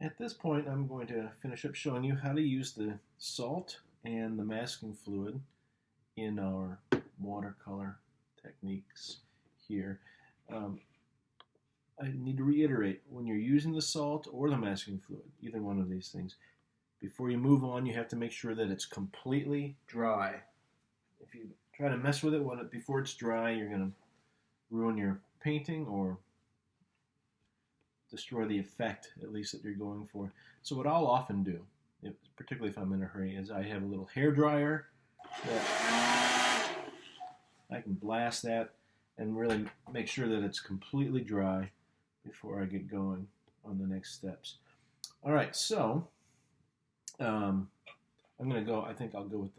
At this point, I'm going to finish up showing you how to use the salt and the masking fluid in our watercolor techniques here. Um, I need to reiterate, when you're using the salt or the masking fluid, either one of these things, before you move on, you have to make sure that it's completely dry. If you try to mess with it before it's dry, you're going to ruin your painting or destroy the effect, at least, that you're going for. So what I'll often do, particularly if I'm in a hurry, is I have a little hair dryer that I can blast that and really make sure that it's completely dry before I get going on the next steps. All right, so I'm going to go. I think I'll go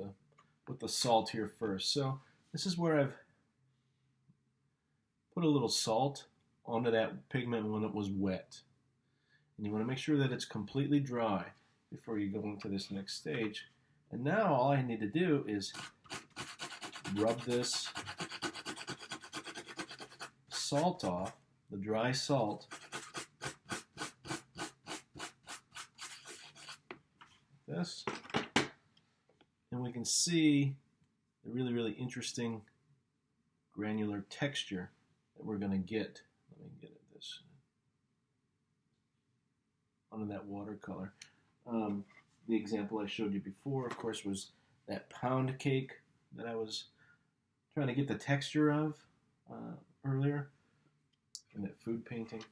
with the salt here first. So this is where I've put a little salt onto that pigment when it was wet. And you want to make sure that it's completely dry before you go into this next stage. And now all I need to do is rub this salt off, the dry salt, this, and we can see the really, really interesting granular texture that we're going to get. Let me get at this onto that watercolor. The example I showed you before, of course, was that pound cake that I was trying to get the texture of earlier in that food painting.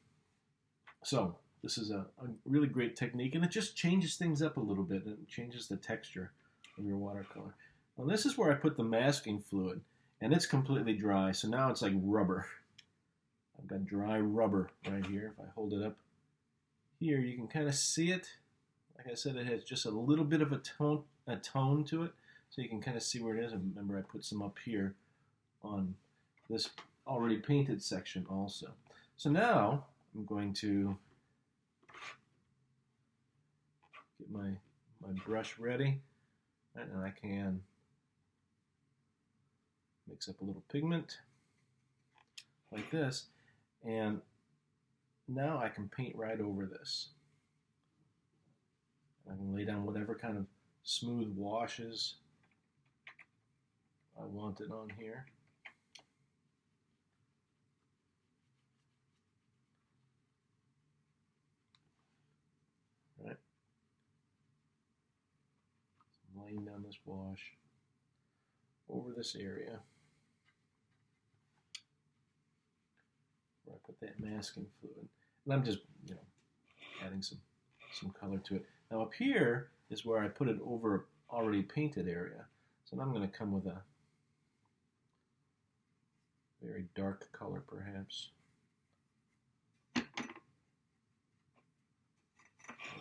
So this is a really great technique, and it just changes things up a little bit. It changes the texture of your watercolor. Now this is where I put the masking fluid, and it's completely dry, so now it's like rubber. I've got dry rubber right here. If I hold it up here, you can kind of see it. Like I said, it has just a little bit of a tone to it, so you can kind of see where it is. And remember, I put some up here on this already painted section also. So now I'm going to get my brush ready, and I can mix up a little pigment like this, and now I can paint right over this. I can lay down whatever kind of smooth washes I wanted on here. Right. So I'm laying down this wash over this area where I put that masking fluid. And I'm just, adding some color to it. Now up here is where I put it over already painted area. So now I'm going to come with a very dark color, perhaps,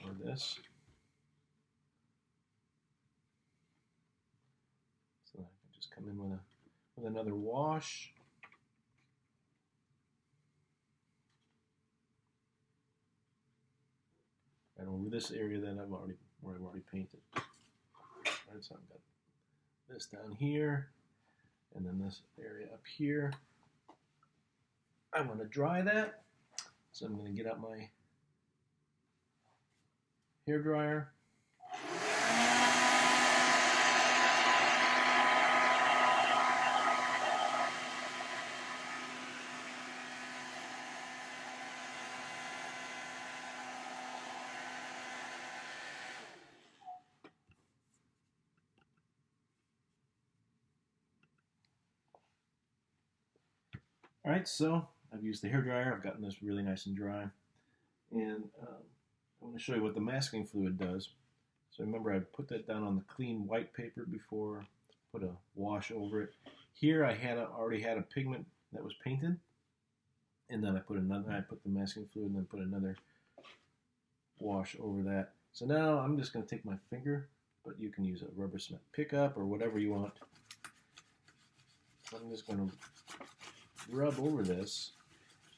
over this. So I can just come in with another wash. Right over this area that I've already painted. Right, so I've got this down here, and then this area up here. I want to dry that, so I'm going to get out my hair dryer. All right, so I've used the hair dryer. I've gotten this really nice and dry, and I want to show you what the masking fluid does. So remember, I put that down on the clean white paper before, put a wash over it. Here I already had a pigment that was painted, and then I put the masking fluid and then put another wash over that. So now I'm just going to take my finger, but you can use a rubber cement pickup or whatever you want. So I'm just going to rub over this,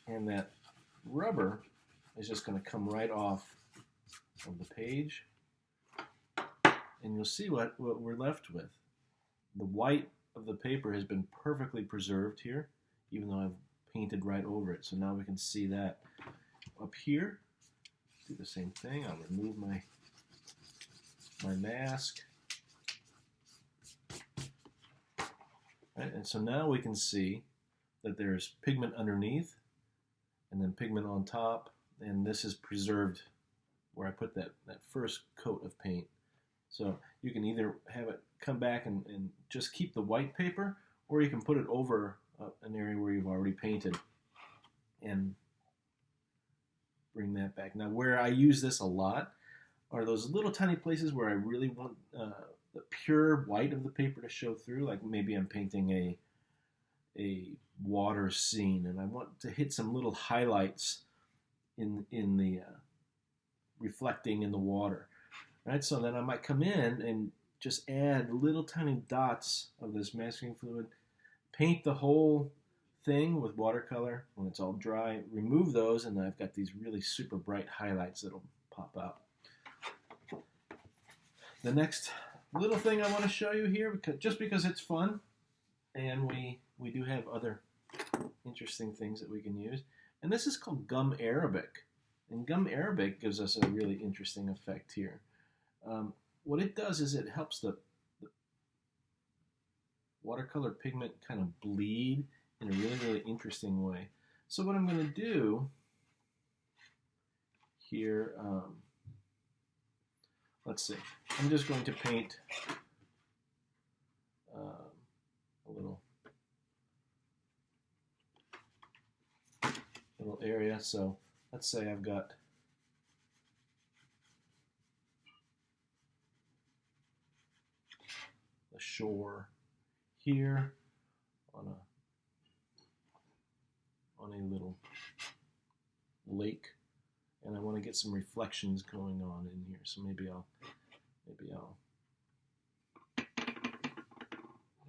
and that rubber is just going to come right off of the page, and you'll see what we're left with. The white of the paper has been perfectly preserved here, even though I've painted right over it. So now we can see that up here. do the same thing. I'll remove my mask. Right, and so now we can see that there's pigment underneath and then pigment on top, and this is preserved where I put that first coat of paint. So you can either have it come back and just keep the white paper, or you can put it over an area where you've already painted and bring that back. Now where I use this a lot are those little tiny places where I really want the pure white of the paper to show through, like maybe I'm painting a water scene and I want to hit some little highlights in the reflecting in the water, right? So then I might come in and just add little tiny dots of this masking fluid, paint the whole thing with watercolor. When it's all dry, remove those, and then I've got these really super bright highlights that'll pop out. The next little thing I want to show you here, just because it's fun, and we do have other interesting things that we can use, and this is called gum arabic. And gum arabic gives us a really interesting effect here. What it does is it helps the watercolor pigment kind of bleed in a really, really interesting way. So what I'm going to do here, let's see, I'm just going to paint a little area. So let's say I've got the shore here on a little lake, and I want to get some reflections going on in here. So maybe I'll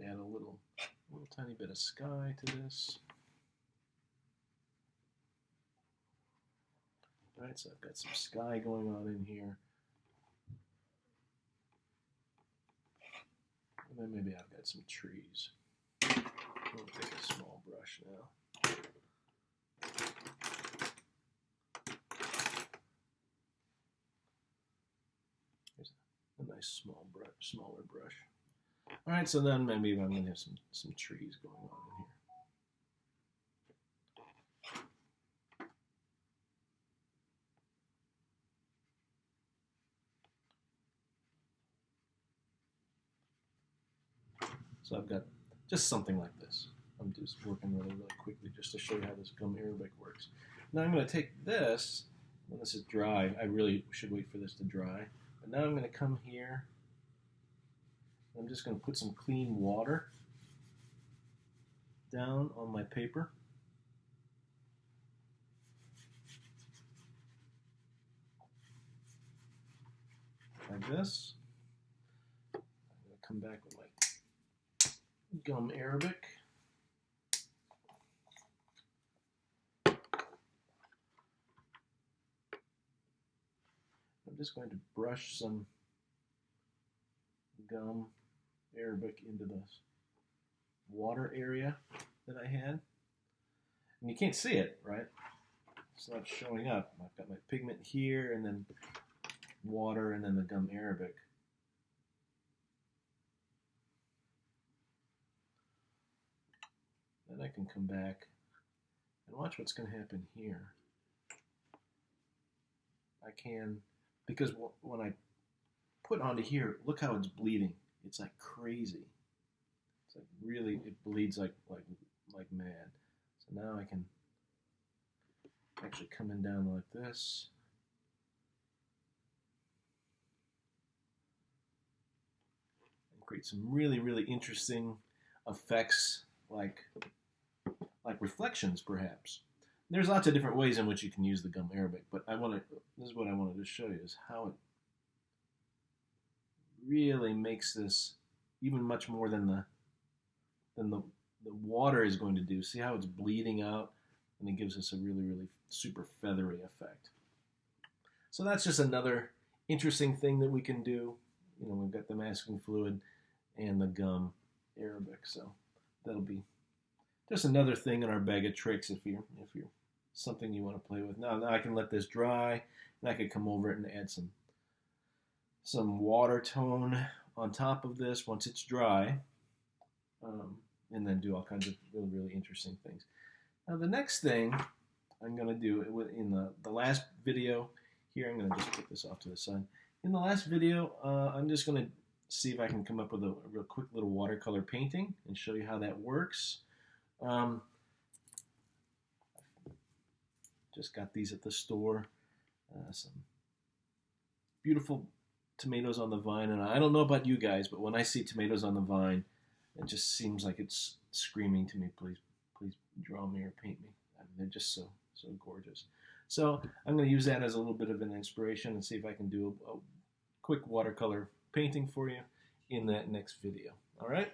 add a little tiny bit of sky to this. All right, so I've got some sky going on in here. And then maybe I've got some trees. I'll take a small brush now. Here's a nice smaller brush. All right, so then maybe I'm going to have some trees going on in here. So I've got just something like this. I'm just working really, really quickly just to show you how this gum arabic works. Now I'm going to take this, when this is dry, I really should wait for this to dry. But now I'm going to come here. I'm just going to put some clean water down on my paper. Like this. I'm going to come back with my gum arabic. I'm just going to brush some gum arabic into the water area that I had. And you can't see it, right? It's not showing up. I've got my pigment here, and then water, and then the gum arabic. Then I can come back and watch what's going to happen here. I can, because when I put onto here, look how it's bleeding. It's like crazy. It's like really, it bleeds like mad. So now I can actually come in down like this. And create some really, really interesting effects like reflections, perhaps. There's lots of different ways in which you can use the gum arabic, but this is what I wanted to show you, is how it really makes this even much more than the water is going to do. See how it's bleeding out, and it gives us a really, really super feathery effect. So that's just another interesting thing that we can do. You know, we've got the masking fluid and the gum arabic, so that'll be just another thing in our bag of tricks if you're something you want to play with. Now I can let this dry, and I could come over it and add some water tone on top of this once it's dry, and then do all kinds of really interesting things. Now the next thing I'm going to do in the last video here, I'm going to just put this off to the side. In the last video, I'm just going to see if I can come up with a real quick little watercolor painting and show you how that works. Just got these at the store. Some beautiful tomatoes on the vine, and I don't know about you guys, but when I see tomatoes on the vine, it just seems like it's screaming to me, please draw me or paint me. I mean, they're just so gorgeous. So I'm going to use that as a little bit of an inspiration and see if I can do a quick watercolor painting for you in that next video. All right?